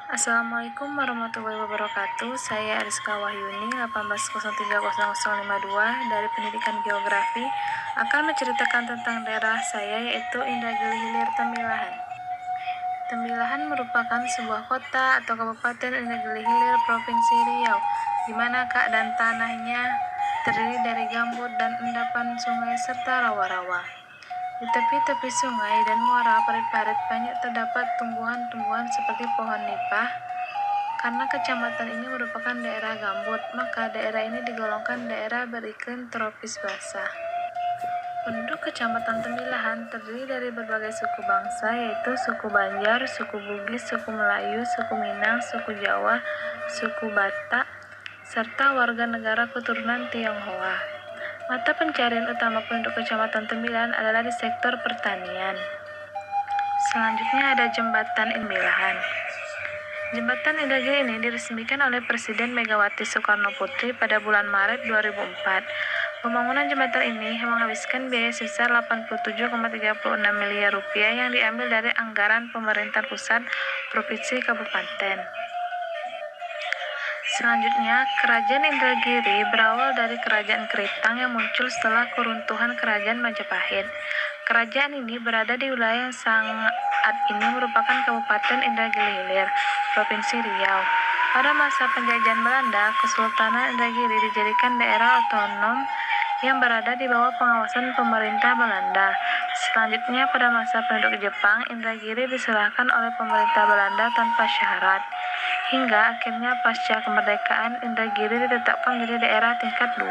Assalamualaikum warahmatullahi wabarakatuh. Saya Ariska Wahyuni 18030052 dari Pendidikan Geografi akan menceritakan tentang daerah saya yaitu Indragiri Hilir Tembilahan. Tembilahan merupakan sebuah kota atau kabupaten Indragiri Hilir Provinsi Riau, di mana keadaan tanahnya terdiri dari gambut dan endapan sungai serta rawa-rawa. Di tepi-tepi sungai dan muara parit-parit banyak terdapat tumbuhan-tumbuhan seperti pohon nipah. Karena kecamatan ini merupakan daerah gambut, maka daerah ini digolongkan daerah beriklim tropis basah. Penduduk Kecamatan Tembilahan terdiri dari berbagai suku bangsa, yaitu suku Banjar, suku Bugis, suku Melayu, suku Minang, suku Jawa, suku Batak, serta warga negara keturunan Tionghoa. Mata pencarian utama penduduk Kecamatan Tembilahan adalah di sektor pertanian. Selanjutnya ada Jembatan Tembilahan. Jembatan Indragiri ini diresmikan oleh Presiden Megawati Soekarno Putri pada bulan Maret 2004. Pembangunan jembatan ini menghabiskan biaya sebesar 87,36 miliar rupiah yang diambil dari anggaran pemerintah pusat, provinsi, kabupaten. Selanjutnya, Kerajaan Indragiri berawal dari Kerajaan Keritang yang muncul setelah keruntuhan Kerajaan Majapahit. Kerajaan ini berada di wilayah yang saat ini merupakan Kabupaten Indragiri Hilir, Provinsi Riau. Pada masa penjajahan Belanda, Kesultanan Indragiri dijadikan daerah otonom yang berada di bawah pengawasan pemerintah Belanda. Selanjutnya, pada masa penduduk Jepang, Indragiri diserahkan oleh pemerintah Belanda tanpa syarat. Hingga akhirnya pasca kemerdekaan, Indragiri ditetapkan menjadi daerah tingkat 2.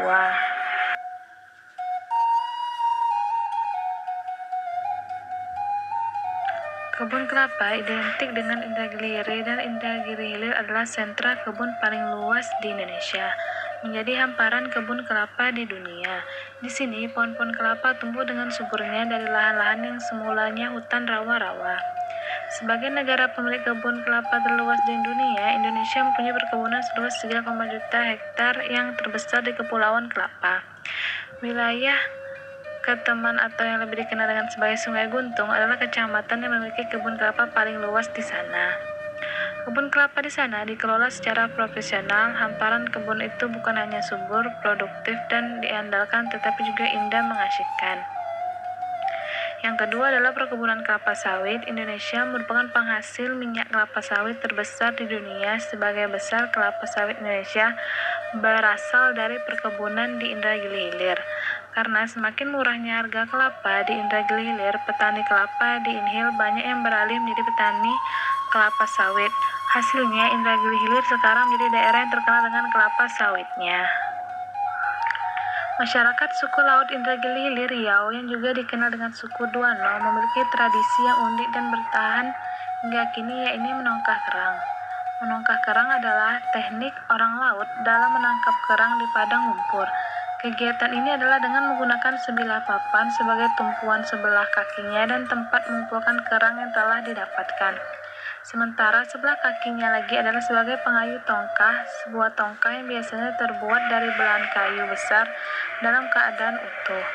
Kebun kelapa identik dengan Indragiri dan Indragiri Hilir adalah sentra kebun paling luas di Indonesia, menjadi hamparan kebun kelapa di dunia. Di sini, pohon-pohon kelapa tumbuh dengan suburnya dari lahan-lahan yang semulanya hutan rawa-rawa. Sebagai negara pemilik kebun kelapa terluas di dunia, Indonesia mempunyai perkebunan seluas 3,1 juta hektar yang terbesar di Kepulauan Kelapa. Wilayah Keteman atau yang lebih dikenal dengan sebagai Sungai Guntung adalah kecamatan yang memiliki kebun kelapa paling luas di sana. Kebun kelapa di sana dikelola secara profesional. Hamparan kebun itu bukan hanya subur, produktif, dan diandalkan, tetapi juga indah mengasyikkan. Yang kedua adalah perkebunan kelapa sawit. Indonesia merupakan penghasil minyak kelapa sawit terbesar di dunia. Sebagai besar kelapa sawit Indonesia berasal dari perkebunan di Indragiri Hilir. Karena semakin murahnya harga kelapa di Indragiri Hilir, petani kelapa di Inhil banyak yang beralih menjadi petani kelapa sawit. Hasilnya, Indragiri Hilir sekarang menjadi daerah yang terkenal dengan kelapa sawitnya. Masyarakat suku Laut Indragiri Hilir Riau yang juga dikenal dengan suku Duano memiliki tradisi yang unik dan bertahan hingga kini, yaitu menongkah kerang. Menongkah kerang adalah teknik orang laut dalam menangkap kerang di padang lumpur. Kegiatan ini adalah dengan menggunakan sebilah papan sebagai tumpuan sebelah kakinya dan tempat mengumpulkan kerang yang telah didapatkan. Sementara sebelah kakinya lagi adalah sebagai pengayu tongkah, sebuah tongkah yang biasanya terbuat dari belahan kayu besar dalam keadaan utuh.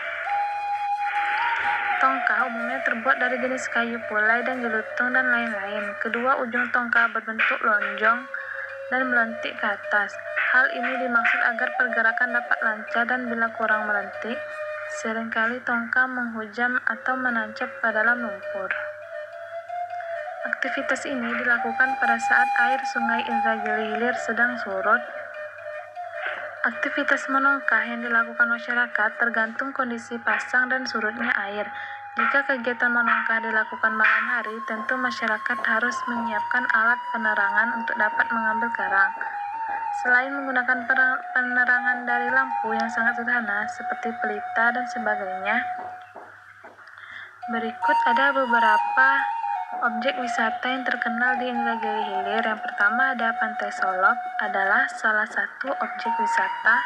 Tongkah umumnya terbuat dari jenis kayu pulai dan jelutong dan lain-lain. Kedua ujung tongkah berbentuk lonjong dan melentik ke atas. Hal ini dimaksud agar pergerakan dapat lancar, dan bila kurang melentik, seringkali tongkah menghujam atau menancap ke dalam lumpur. Aktivitas ini dilakukan pada saat air Sungai Indragiri Hilir sedang surut. Aktivitas menongkah yang dilakukan masyarakat tergantung kondisi pasang dan surutnya air. Jika kegiatan menongkah dilakukan malam hari, tentu masyarakat harus menyiapkan alat penerangan untuk dapat mengambil kerang. Selain menggunakan penerangan dari lampu yang sangat sederhana seperti pelita dan sebagainya, berikut ada beberapa objek wisata yang terkenal di Indragiri Hilir. Yang pertama ada Pantai Solok, adalah salah satu objek wisata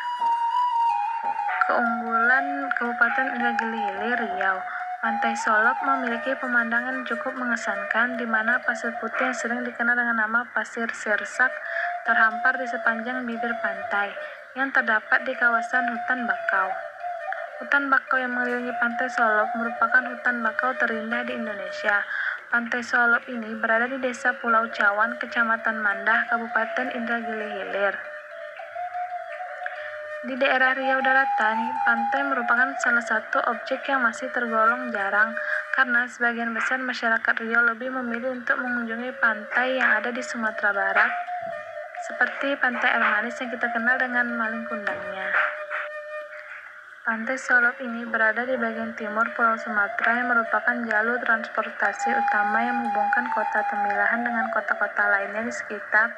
keunggulan Kabupaten Indragiri Hilir, Riau. Pantai Solok memiliki pemandangan cukup mengesankan, di mana pasir putih yang sering dikenal dengan nama pasir sirsak terhampar di sepanjang bibir pantai yang terdapat di kawasan hutan bakau. Hutan bakau yang mengelilingi Pantai Solok merupakan hutan bakau terindah di Indonesia. Pantai Solop ini berada di Desa Pulau Cawan, Kecamatan Mandah, Kabupaten Indragiri Hilir. Di daerah Riau Daratan, pantai merupakan salah satu objek yang masih tergolong jarang karena sebagian besar masyarakat Riau lebih memilih untuk mengunjungi pantai yang ada di Sumatera Barat, seperti Pantai Air Manis yang kita kenal dengan Maling Kundangnya. Pantai Solop ini berada di bagian timur Pulau Sumatera yang merupakan jalur transportasi utama yang menghubungkan kota Tembilahan dengan kota-kota lainnya di sekitar,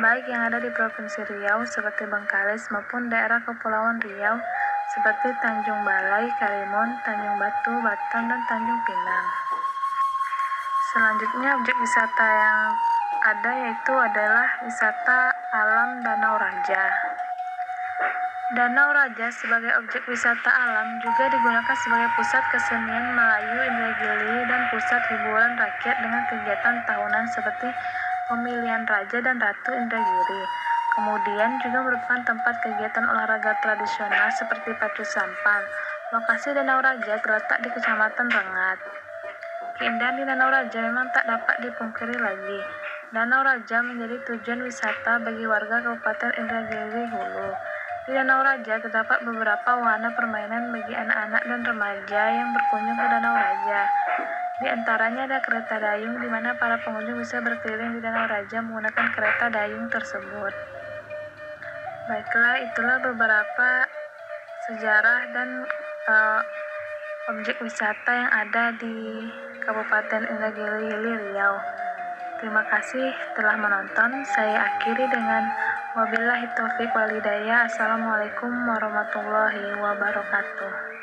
baik yang ada di Provinsi Riau seperti Bengkalis maupun daerah Kepulauan Riau seperti Tanjung Balai, Karimun, Tanjung Batu, Batam, dan Tanjung Pinang. Selanjutnya objek wisata yang ada yaitu adalah wisata alam Danau Raja. Danau Raja sebagai objek wisata alam juga digunakan sebagai pusat kesenian Melayu Indragiri dan pusat hiburan rakyat dengan kegiatan tahunan seperti pemilihan Raja dan Ratu Indragiri. Kemudian juga merupakan tempat kegiatan olahraga tradisional seperti pacu sampan. Lokasi Danau Raja terletak di Kecamatan Rengat. Keindahan di Danau Raja memang tak dapat dipungkiri lagi. Danau Raja menjadi tujuan wisata bagi warga Kabupaten Indragiri Hulu. Di Danau Raja terdapat beberapa wahana permainan bagi anak-anak dan remaja yang berkunjung ke Danau Raja. Di antaranya ada kereta dayung di mana para pengunjung bisa berkeliling di Danau Raja menggunakan kereta dayung tersebut. Baiklah, itulah beberapa sejarah dan objek wisata yang ada di Kabupaten Indragiri Hilir Riau. Terima kasih telah menonton. Saya akhiri dengan wabillahi taufiq wal hidayah. Assalamualaikum warahmatullahi wabarakatuh.